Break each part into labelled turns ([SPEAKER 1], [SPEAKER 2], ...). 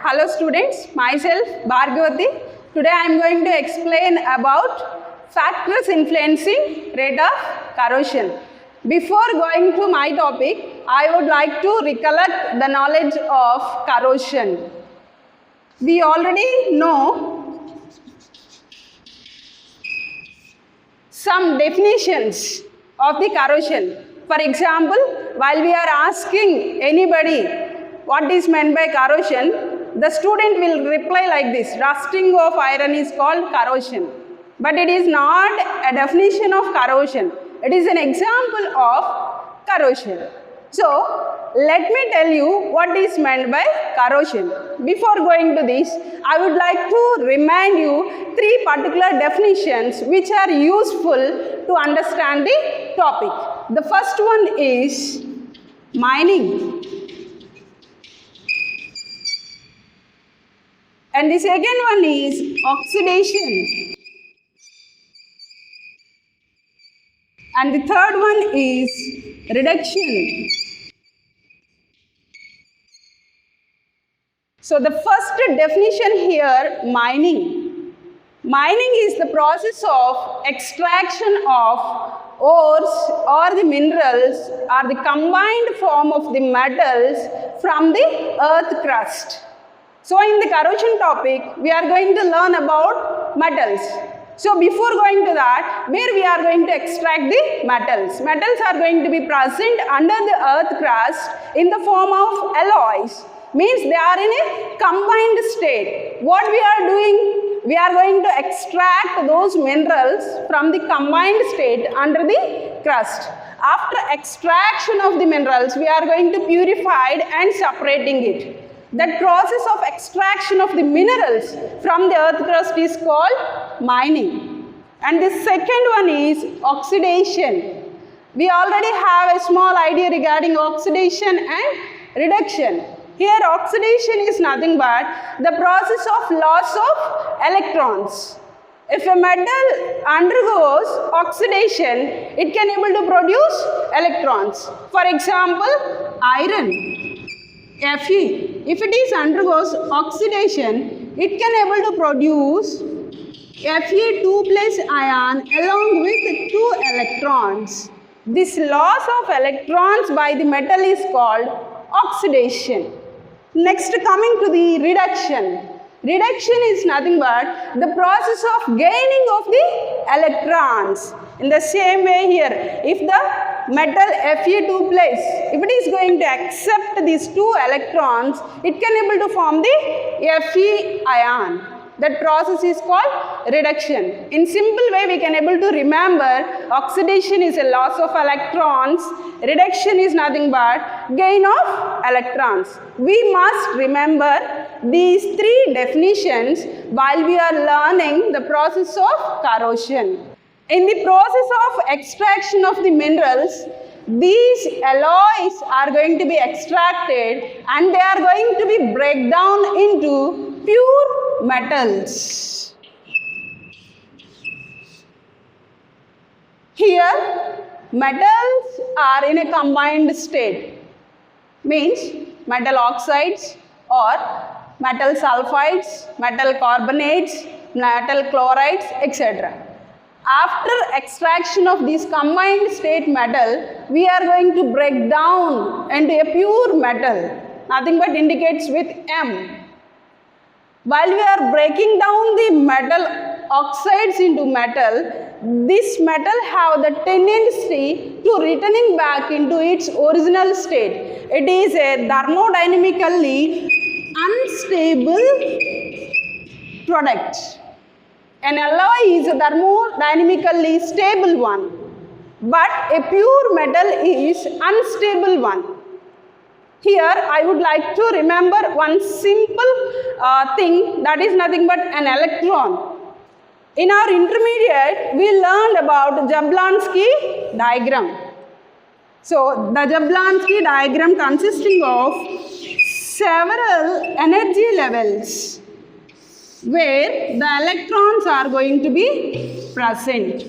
[SPEAKER 1] Hello students, myself Bhargavati. Today I am going to explain about factors influencing rate of corrosion. Before going to my topic, I would like to recollect the knowledge of corrosion. We already know some definitions of the corrosion. For example, while we are asking anybody what is meant by corrosion, the student will reply like this: rusting of iron is called corrosion. But it is not a definition of corrosion. It is an example of corrosion. So, let me tell you what is meant by corrosion. Before going to this, I would like to remind you three particular definitions which are useful to understand the topic. The first one is mining. And the second one is oxidation. And the third one is reduction. So the first definition here, mining. Mining is the process of extraction of ores or the minerals or the combined form of the metals from the earth crust. So in the corrosion topic, we are going to learn about metals. So before going to that, where we are going to extract the metals. Metals are going to be present under the earth crust in the form of alloys. Means they are in a combined state. What we are doing? We are going to extract those minerals from the combined state under the crust. After extraction of the minerals, we are going to purify and separating it. That process of extraction of the minerals from the earth crust is called mining. And the second one is oxidation. We already have a small idea regarding oxidation and reduction. Here oxidation is nothing but the process of loss of electrons. If a metal undergoes oxidation, it can able to produce electrons. For example, iron. Fe, if it is undergoes oxidation, it can able to produce Fe2 plus ion along with 2 electrons. This loss of electrons by the metal is called oxidation. Next, coming to the reduction. Reduction is nothing but the process of gaining of the electrons. In the same way here, if the metal Fe2 plus, if it is going to accept these 2 electrons, it can able to form the Fe ion. That process is called reduction. In simple way, we can able to remember oxidation is a loss of electrons, reduction is nothing but gain of electrons. We must remember these three definitions while we are learning the process of corrosion. In the process of extraction of the minerals, these alloys are going to be extracted and they are going to be break down into pure metals. Here, metals are in a combined state, means metal oxides or metal sulfides, metal carbonates, metal chlorides, etc. After extraction of this combined state metal, we are going to break down into a pure metal, nothing but indicates with M. While we are breaking down the metal oxides into metal, this metal have the tendency to returning back into its original state. It is a thermodynamically unstable product. An alloy is a thermodynamically stable one, but a pure metal is unstable one. Here I would like to remember one simple thing, that is nothing but an electron. In our intermediate, we learned about Jablonski diagram. So the Jablonski diagram consisting of several energy levels where the electrons are going to be present.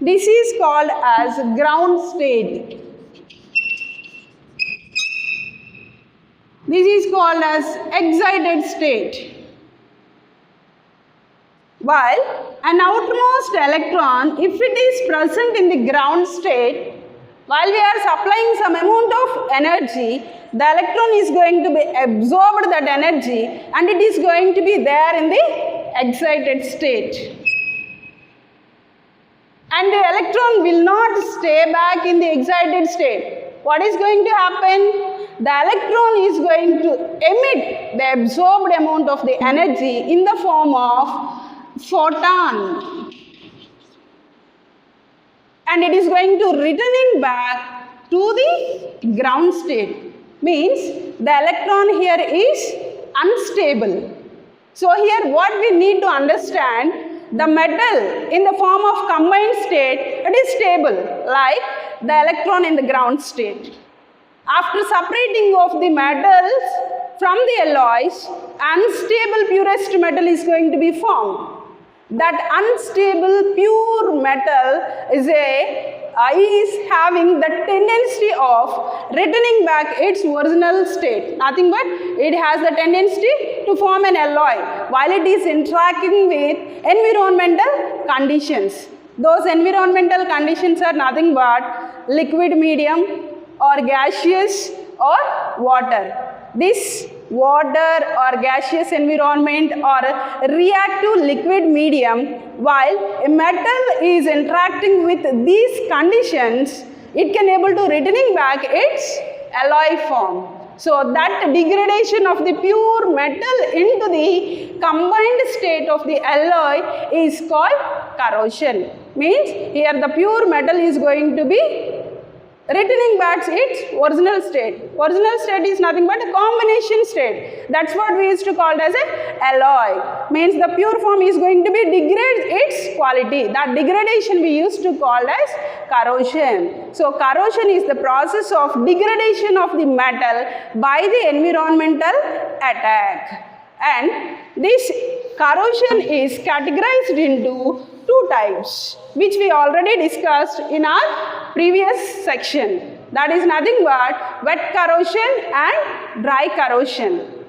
[SPEAKER 1] This is called as ground state. This is called as excited state. While an outermost electron, if it is present in the ground state, while we are supplying some amount of energy, the electron is going to be absorbed that energy and it is going to be there in the excited state. And the electron will not stay back in the excited state. What is going to happen? The electron is going to emit the absorbed amount of the energy in the form of photon. And it is going to returning back to the ground state. Means the electron here is unstable. So here what we need to understand, the metal in the form of combined state, it is stable like the electron in the ground state. After separating of the metals from the alloys, unstable purest metal is going to be formed. That unstable pure metal is having the tendency of returning back its original state. Nothing but it has the tendency to form an alloy while it is interacting with environmental conditions. Those environmental conditions are nothing but liquid medium or gaseous or water. This water or gaseous environment or reactive liquid medium, while a metal is interacting with these conditions, it can able to returning back its alloy form. So that degradation of the pure metal into the combined state of the alloy is called corrosion. Means here the pure metal is going to be returning back its original state. Original state is nothing but a combination state. That's what we used to call as a alloy. Means the pure form is going to be degrade its quality. That degradation we used to call as corrosion. So corrosion is the process of degradation of the metal by the environmental attack. And this corrosion is categorized into two types, which we already discussed in our previous section. That is nothing but wet corrosion and dry corrosion.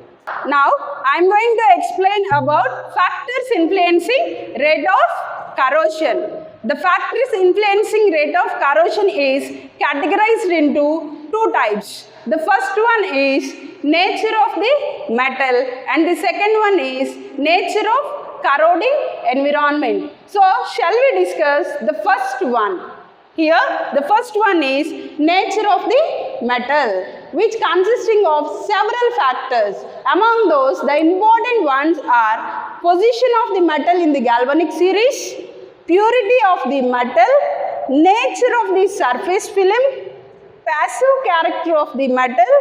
[SPEAKER 1] Now, I am going to explain about factors influencing rate of corrosion. The factors influencing rate of corrosion is categorized into two types. The first one is nature of the metal and the second one is nature of corroding environment. So, shall we discuss the first one? Here, the first one is nature of the metal, which consisting of several factors. Among those, the important ones are position of the metal in the galvanic series, purity of the metal, nature of the surface film, passive character of the metal,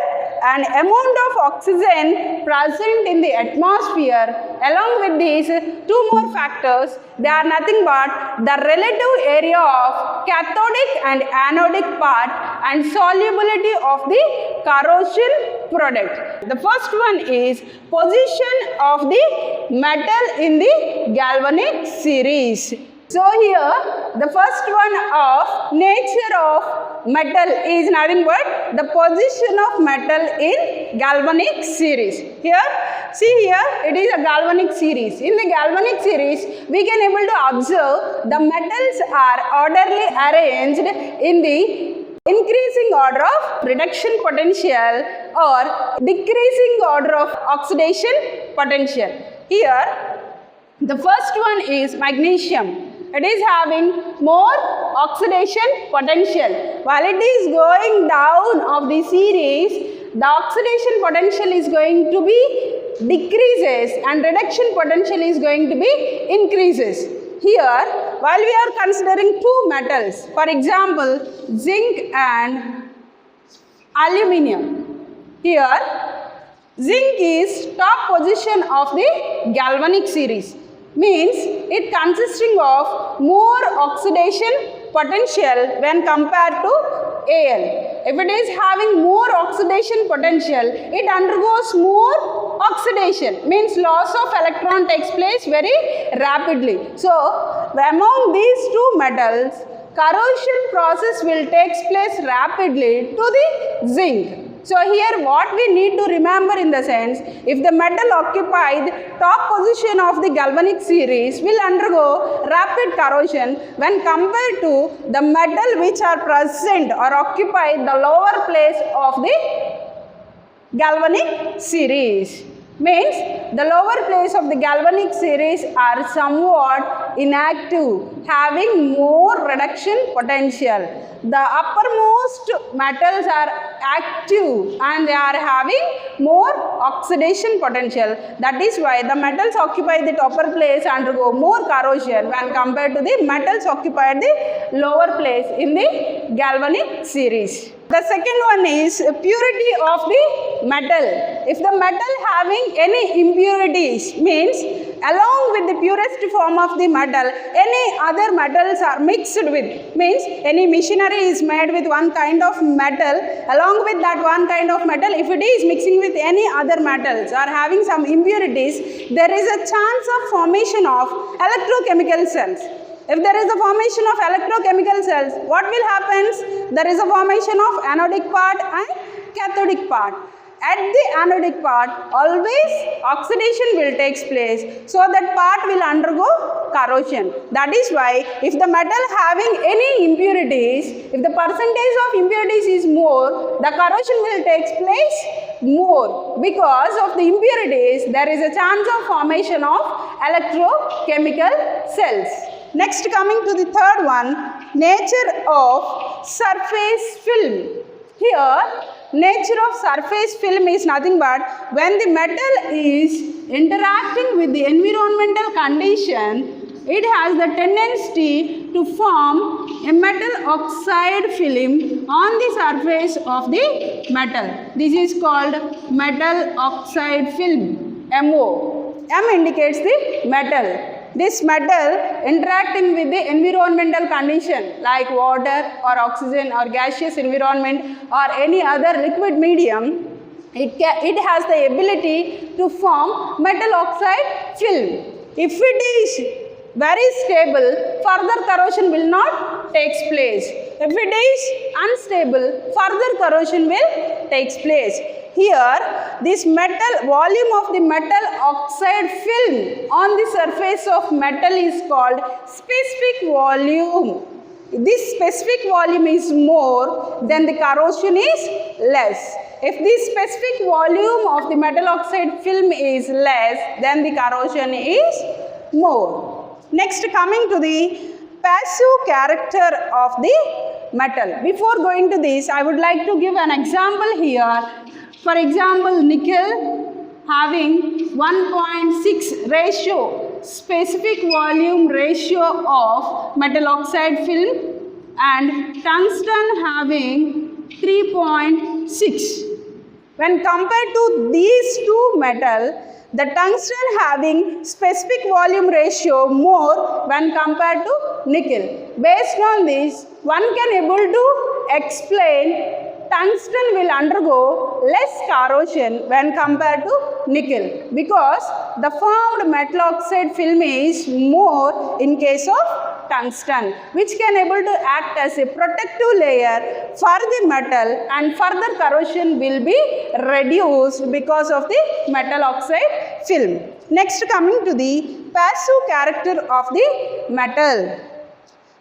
[SPEAKER 1] and amount of oxygen present in the atmosphere. Along with these two more factors, they are nothing but the relative area of cathodic and anodic part and solubility of the corrosion product. The first one is position of the metal in the galvanic series. So here the first one of nature of metal is nothing but the position of metal in galvanic series. Here, see here it is a galvanic series. In the galvanic series we can able to observe the metals are orderly arranged in the increasing order of reduction potential or decreasing order of oxidation potential. Here the first one is magnesium. It is having more oxidation potential. While it is going down of the series, the oxidation potential is going to be decreases and reduction potential is going to be increases. Here, while we are considering two metals, for example, zinc and aluminium. Here, zinc is top position of the galvanic series. Means it consisting of more oxidation potential when compared to Al. If it is having more oxidation potential, it undergoes more oxidation, means loss of electron takes place very rapidly. So, among these two metals, corrosion process will take place rapidly to the zinc. So here what we need to remember in the sense, if the metal occupied top position of the galvanic series will undergo rapid corrosion when compared to the metal which are present or occupy the lower place of the galvanic series. Means the lower place of the galvanic series are somewhat inactive, having more reduction potential. The uppermost metals are active and they are having more oxidation potential. That is why the metals occupy the upper place undergo more corrosion when compared to the metals occupied the lower place in the galvanic series. The second one is purity of the metal. If the metal having any impurities, means along with the purest form of the metal, any other metals are mixed with, means any machinery is made with one kind of metal, along with that one kind of metal, if it is mixing with any other metals or having some impurities, there is a chance of formation of electrochemical cells. If there is a formation of electrochemical cells, what will happen? There is a formation of anodic part and cathodic part. At the anodic part, always oxidation will take place, so that part will undergo corrosion. That is why if the metal having any impurities, if the percentage of impurities is more, the corrosion will take place more. Because of the impurities, there is a chance of formation of electrochemical cells. Next, coming to the third one, nature of surface film. Here, nature of surface film is nothing but when the metal is interacting with the environmental condition, it has the tendency to form a metal oxide film on the surface of the metal. This is called metal oxide film, MO. M indicates the metal. This metal interacting with the environmental condition like water or oxygen or gaseous environment or any other liquid medium, it has the ability to form metal oxide film. If it is very stable, further corrosion will not take place. If it is unstable, further corrosion will take place. Here, this metal volume of the metal oxide film on the surface of metal is called specific volume. This specific volume is more, then the corrosion is less. If this specific volume of the metal oxide film is less, then the corrosion is more. Next, coming to the passive character of the metal. Before going to this, I would like to give an example here. For example, nickel having 1.6 ratio, specific volume ratio of metal oxide film, and tungsten having 3.6. When compared to these two metals, the tungsten having specific volume ratio more when compared to nickel. Based on this, one can able to explain tungsten will undergo less corrosion when compared to nickel because the formed metal oxide film is more in case of tungsten, which can able to act as a protective layer for the metal and further corrosion will be reduced because of the metal oxide film. Next, coming to the passive character of the metal,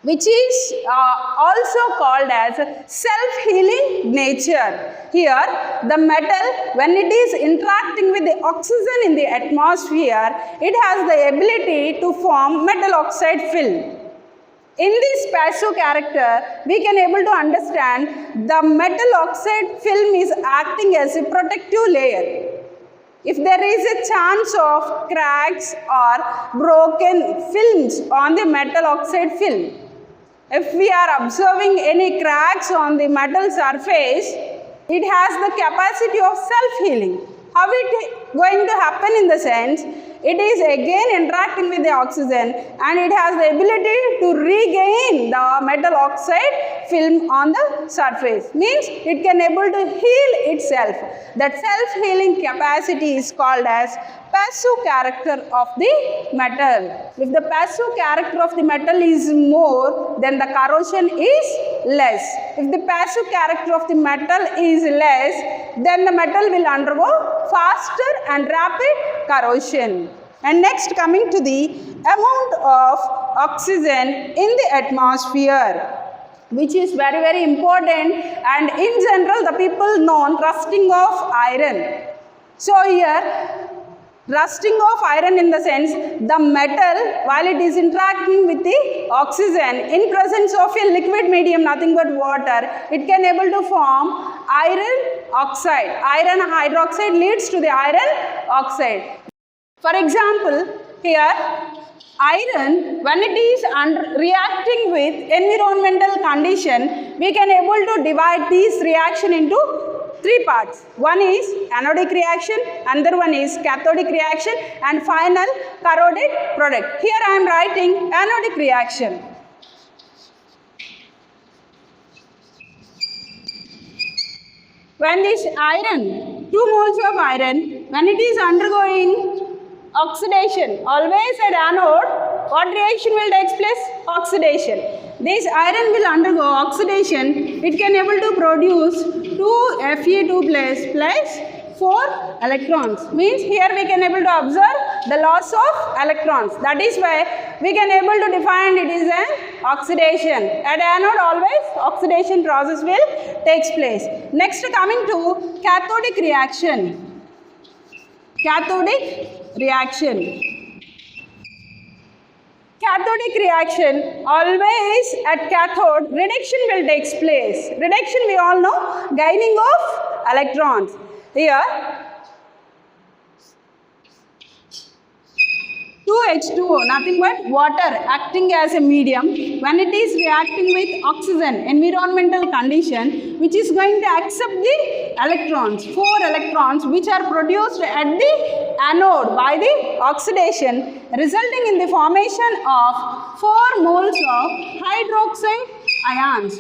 [SPEAKER 1] which is also called as self-healing nature. Here, the metal, when it is interacting with the oxygen in the atmosphere, it has the ability to form metal oxide film. In this passive character, we can able to understand the metal oxide film is acting as a protective layer. If there is a chance of cracks or broken films on the metal oxide film, if we are observing any cracks on the metal surface, it has the capacity of self-healing. How it going to happen in the sense, it is again interacting with the oxygen and it has the ability to regain the metal oxide film on the surface. Means it can able to heal itself. That self-healing capacity is called as passive character of the metal. If the passive character of the metal is more, then the corrosion is less. If the passive character of the metal is less, then the metal will undergo faster and rapid corrosion. And next, coming to the amount of oxygen in the atmosphere, which is very important, and in general the people know rusting of iron. So here, rusting of iron in the sense, the metal while it is interacting with the oxygen in presence of a liquid medium, nothing but water, it can able to form iron oxide. Iron hydroxide leads to the iron oxide. For example, here iron, when it is reacting with environmental condition, we can able to divide this reaction into three parts. One is anodic reaction, another one is cathodic reaction, and final corroded product. Here I am writing anodic reaction. When this iron, 2 moles of iron, when it is undergoing oxidation, always at anode, what reaction will take place? Oxidation. This iron will undergo oxidation. It can able to produce 2 Fe2 plus 4 electrons. Means here we can able to observe the loss of electrons. That is why we can able to define it is an oxidation. At anode always oxidation process will takes place. Next, coming to cathodic reaction. Cathodic reaction. Cathodic reaction, always at cathode reduction will take place. Reduction we all know, gaining of electrons. Here 2H2O, nothing but water acting as a medium. When it is reacting with oxygen, environmental condition, which is going to accept the electrons, 4 electrons which are produced at the anode by the oxidation, resulting in the formation of 4 moles of hydroxide ions.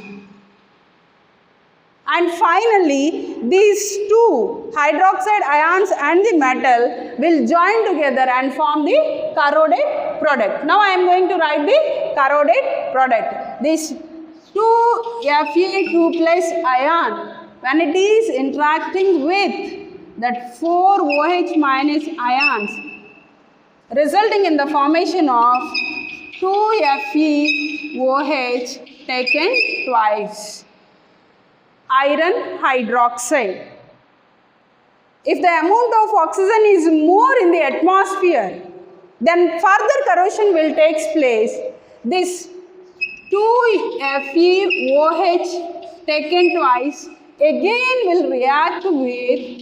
[SPEAKER 1] And finally, these 2 hydroxide ions and the metal will join together and form the corroded product. Now I am going to write the corroded product. This 2 Fe2 plus ion, when it is interacting with that 4 OH minus ions, resulting in the formation of 2 FeOH taken twice. Iron hydroxide. If the amount of oxygen is more in the atmosphere, then further corrosion will take place. This 2 FeOH taken twice again will react with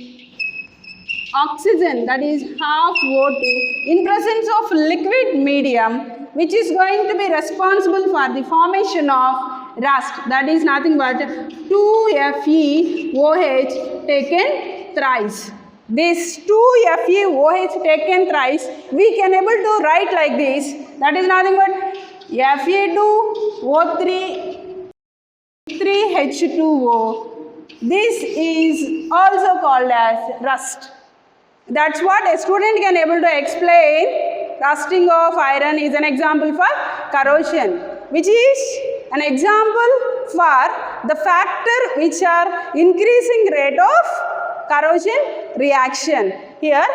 [SPEAKER 1] oxygen, that is half O2, in presence of liquid medium, which is going to be responsible for the formation of rust, that is nothing but 2 FeOH taken thrice. This 2 FeOH taken thrice, we can able to write like this, that is nothing but Fe2O3 3H2O. This is also called as rust. That's what a student can able to explain. Rusting of iron is an example for corrosion, which is an example for the factor which are increasing rate of corrosion reaction. Here,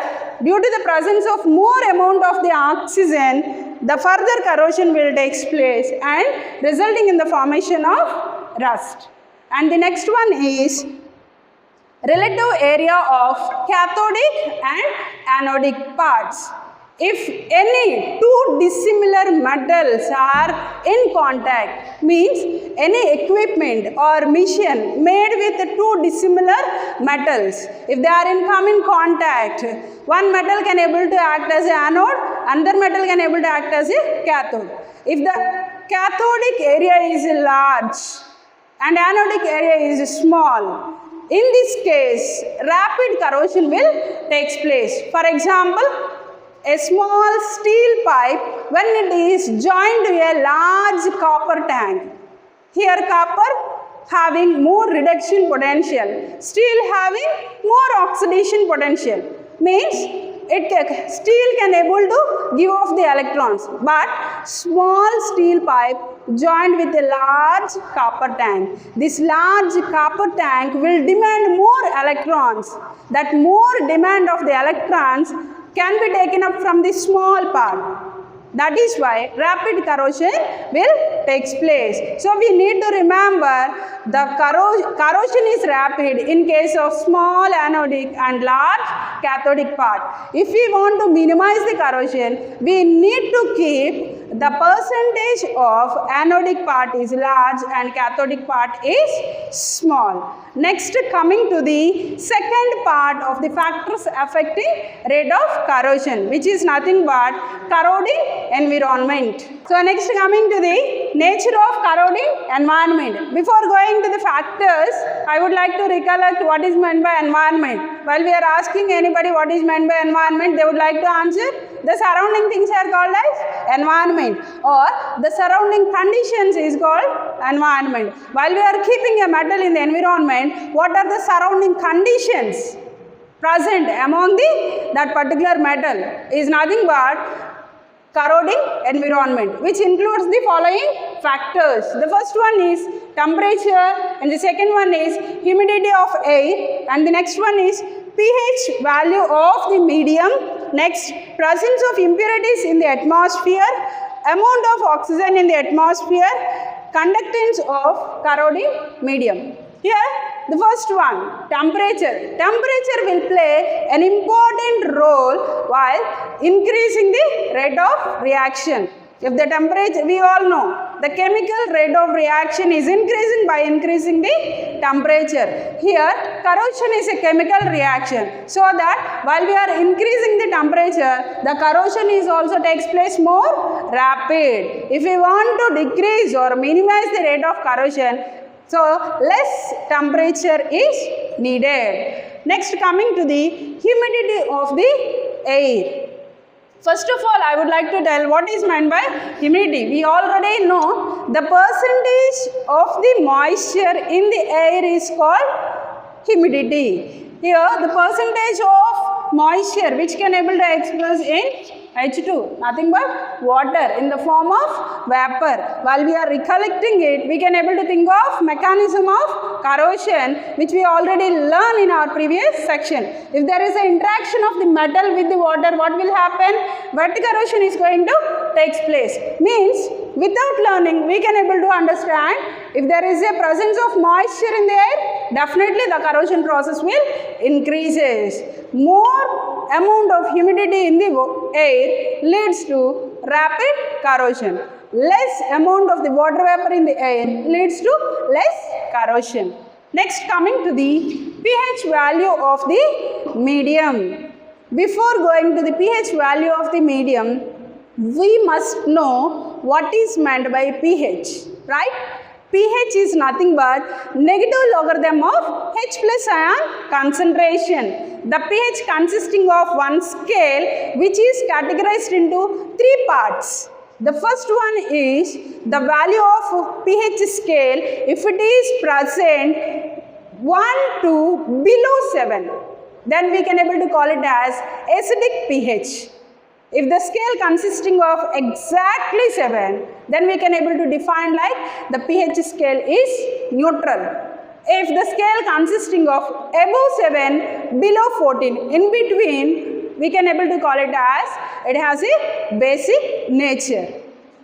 [SPEAKER 1] due to the presence of more amount of the oxygen, the further corrosion will take place and resulting in the formation of rust. And the next one is relative area of cathodic and anodic parts. If any 2 dissimilar metals are in contact, means any equipment or machine made with 2 dissimilar metals, if they are in common contact, one metal can able to act as an anode, another metal can able to act as a cathode. If the cathodic area is large and anodic area is small, in this case, rapid corrosion will take place. For example, a small steel pipe, when it is joined to a large copper tank, here copper having more reduction potential, steel having more oxidation potential, means steel can able to give off the electrons, but small steel pipe joined with a large copper tank. This large copper tank will demand more electrons. That more demand of the electrons can be taken up from the small part. That is why rapid corrosion will take place. So we need to remember the corrosion is rapid in case of small anodic and large cathodic part. If we want to minimize the corrosion, we need to keep the percentage of anodic part is large and cathodic part is small. Next, coming to the second part of the factors affecting rate of corrosion, which is nothing but corroding environment. So next, coming to the nature of corroding environment. Before going to the factors, I would like to recollect what is meant by environment. While we are asking anybody what is meant by environment, they would like to answer the surrounding things are called as environment, or the surrounding conditions is called environment. While we are keeping a metal in the environment, what are the surrounding conditions present among that particular metal is nothing but corroding environment, which includes the following factors. The first one is temperature, and the second one is humidity of air, and the next one is pH value of the medium. Next, presence of impurities in the atmosphere, amount of oxygen in the atmosphere, conductance of corroding medium. Here, the first one, temperature. Temperature will play an important role while increasing the rate of reaction. If the temperature, we all know, the chemical rate of reaction is increasing by increasing the temperature. Here, corrosion is a chemical reaction. So that while we are increasing the temperature, the corrosion is also takes place more rapid. If we want to decrease or minimize the rate of corrosion, so less temperature is needed. Next, coming to the humidity of the air. First of all, I would like to tell what is meant by humidity. We already know the percentage of the moisture in the air is called humidity. Here, the percentage of moisture which can able to express in H2, nothing but water in the form of vapor. While we are recollecting it, we can able to think of mechanism of corrosion, which we already learned in our previous section. If there is an interaction of the metal with the water, what will happen? Wet corrosion is going to take place. Means, without learning, we can able to understand if there is a presence of moisture in the air, definitely the corrosion process will increases. More amount of humidity in the air leads to rapid corrosion. Less amount of the water vapor in the air leads to less corrosion. Next, coming to the pH value of the medium. Before going to the pH value of the medium, we must know what is meant by pH, right? pH is nothing but negative logarithm of H plus ion concentration. The pH consisting of one scale which is categorized into three parts. The first one is the value of pH scale if it is present 1 to below 7. Then we can able to call it as acidic pH. If the scale consisting of exactly 7, then we can able to define like the pH scale is neutral. If the scale consisting of above 7, below 14, in between, we can able to call it as it has a basic nature.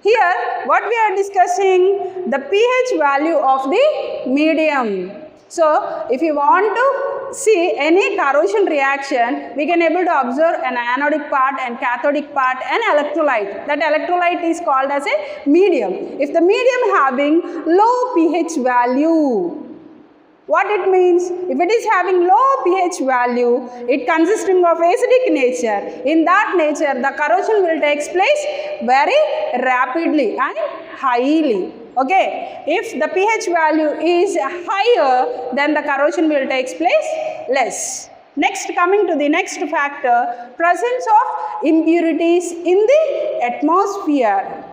[SPEAKER 1] Here, what we are discussing, the pH value of the medium. So, if you want to see any corrosion reaction, we can able to observe an anodic part and cathodic part and electrolyte. That electrolyte is called as a medium. If the medium having low pH value, what it means? If it is having low pH value, it consisting of acidic nature. In that nature, the corrosion will take place very rapidly and highly. Okay, if the pH value is higher, then the corrosion will take place less. Next, coming to the next factor, presence of impurities in the atmosphere.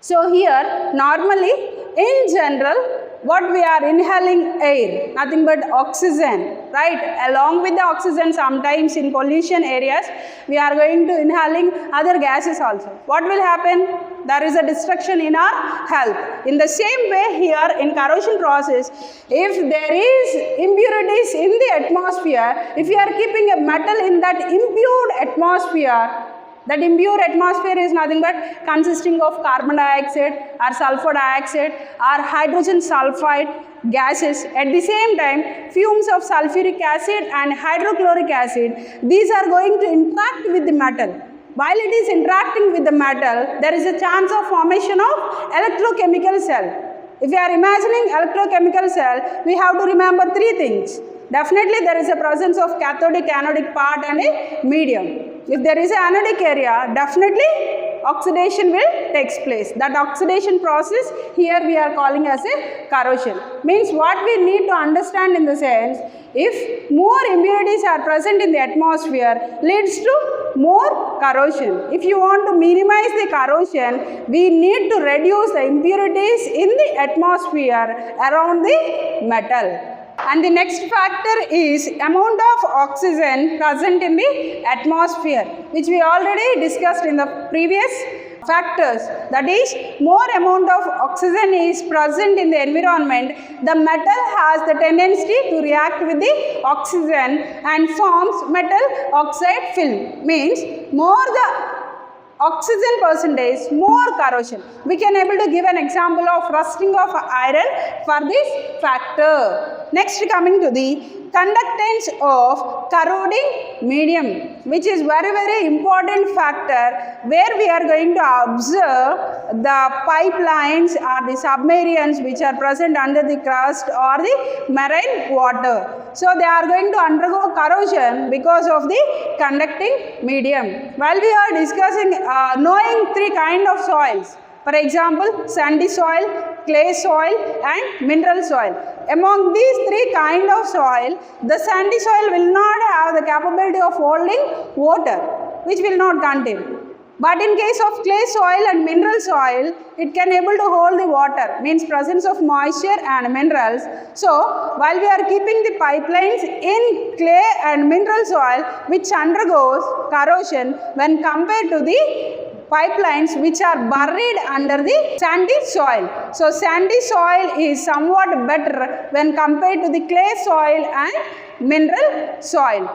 [SPEAKER 1] So here, normally, in general, what we are inhaling air, nothing but oxygen, right? Along with the oxygen, sometimes in pollution areas, we are going to inhaling other gases also. What will happen? There is a destruction in our health. In the same way here in corrosion process, if there is impurities in the atmosphere, if you are keeping a metal in that impure atmosphere, that impure atmosphere is nothing but consisting of carbon dioxide or sulfur dioxide or hydrogen sulfide gases. At the same time, fumes of sulfuric acid and hydrochloric acid, these are going to interact with the metal. While it is interacting with the metal, there is a chance of formation of electrochemical cell. If you are imagining electrochemical cell, we have to remember three things. Definitely there is a presence of cathodic, anodic part and a medium. If there is an anodic area, definitely oxidation will take place. That oxidation process here we are calling as a corrosion. Means what we need to understand in the sense, if more impurities are present in the atmosphere, leads to more corrosion. If you want to minimize the corrosion, we need to reduce the impurities in the atmosphere around the metal. And the next factor is amount of oxygen present in the atmosphere, which we already discussed in the previous factors. That is, more amount of oxygen is present in the environment, the metal has the tendency to react with the oxygen and forms metal oxide film. Means more the oxygen percentage, more corrosion. We can able to give an example of rusting of iron for this factor. Next, coming to the conductance of corroding medium, which is very important factor where we are going to observe the pipelines or the submarines which are present under the crust or the marine water. So they are going to undergo corrosion because of the conducting medium. While we are discussing knowing three kind of soils, for example, sandy soil, clay soil and mineral soil. Among these three kind of soil, the sandy soil will not have the capability of holding water, which will not contain. But in case of clay soil and mineral soil, it can able to hold the water, means presence of moisture and minerals. So, while we are keeping the pipelines in clay and mineral soil, which undergoes corrosion when compared to the pipelines which are buried under the sandy soil. So, sandy soil is somewhat better when compared to the clay soil and mineral soil.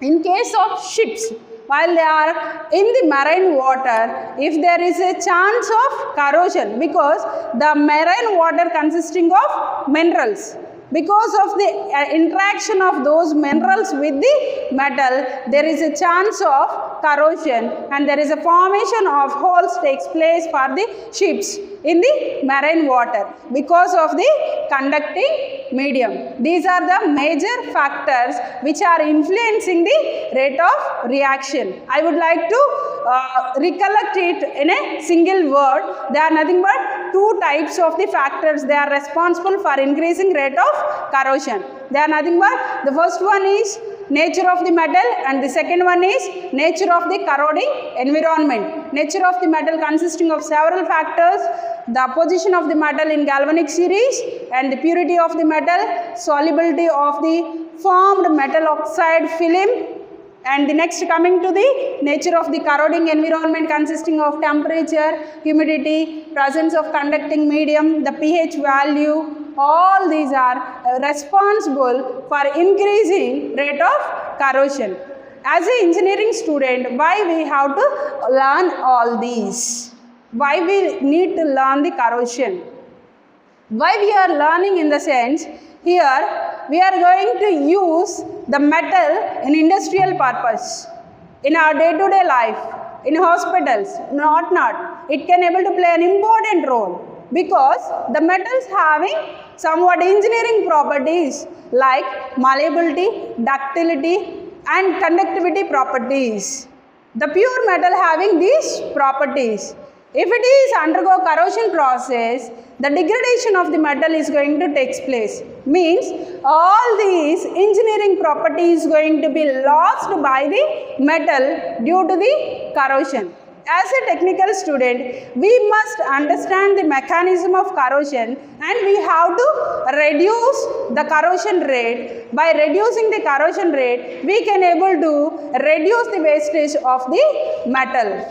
[SPEAKER 1] In case of ships, while they are in the marine water, if there is a chance of corrosion, because the marine water consisting of minerals, because of the interaction of those minerals with the metal, there is a chance of corrosion and there is a formation of holes takes place for the ships in the marine water because of the conducting medium. These are the major factors which are influencing the rate of reaction. I would like to recollect it in a single word. They are nothing but two types of the factors. They are responsible for increasing rate of corrosion. They are nothing but, the first one is nature of the metal and the second one is nature of the corroding environment. Nature of the metal consisting of several factors: the position of the metal in galvanic series and the purity of the metal, solubility of the formed metal oxide film. And the next, coming to the nature of the corroding environment consisting of temperature, humidity, presence of conducting medium, the pH value. All these are responsible for increasing rate of corrosion. As an engineering student, why we have to learn all these? Why we need to learn the corrosion? Why we are learning in the sense, here we are going to use the metal in industrial purpose, in our day-to-day life, in hospitals, not. It can able to play an important role because the metals having somewhat engineering properties like malleability, ductility and conductivity properties. The pure metal having these properties. If it is undergo corrosion process, the degradation of the metal is going to take place. Means all these engineering properties is going to be lost by the metal due to the corrosion. As a technical student, we must understand the mechanism of corrosion and we have to reduce the corrosion rate. By reducing the corrosion rate, we can able to reduce the wastage of the metal.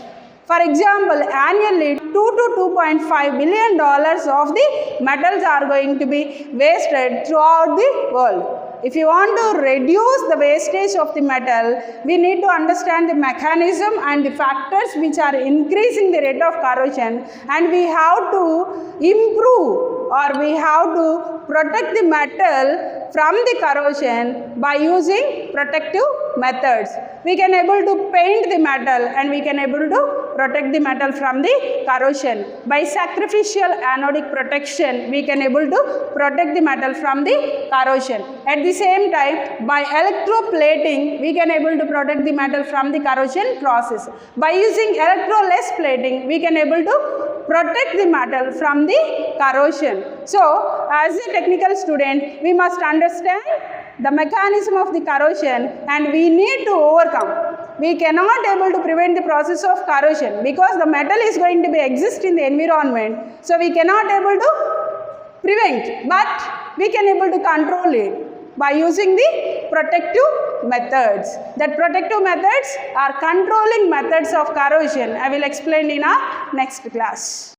[SPEAKER 1] For example, annually 2 to 2.5 billion dollars of the metals are going to be wasted throughout the world. If you want to reduce the wastage of the metal, we need to understand the mechanism and the factors which are increasing the rate of corrosion, and we have to improve or we have to protect the metal from the corrosion by using protective methods. We can able to paint the metal and we can able to protect the metal from the corrosion. By sacrificial anodic protection, we can able to protect the metal from the corrosion. At the same time, by electroplating, we can able to protect the metal from the corrosion process. By using electroless plating, we can able to protect the metal from the corrosion. So, as a technical student, we must understand the mechanism of the corrosion and we need to overcome. We cannot able to prevent the process of corrosion because the metal is going to be exist in the environment. So, we cannot able to prevent, but we can able to control it by using the protective methods. That protective methods are controlling methods of corrosion. I will explain in our next class.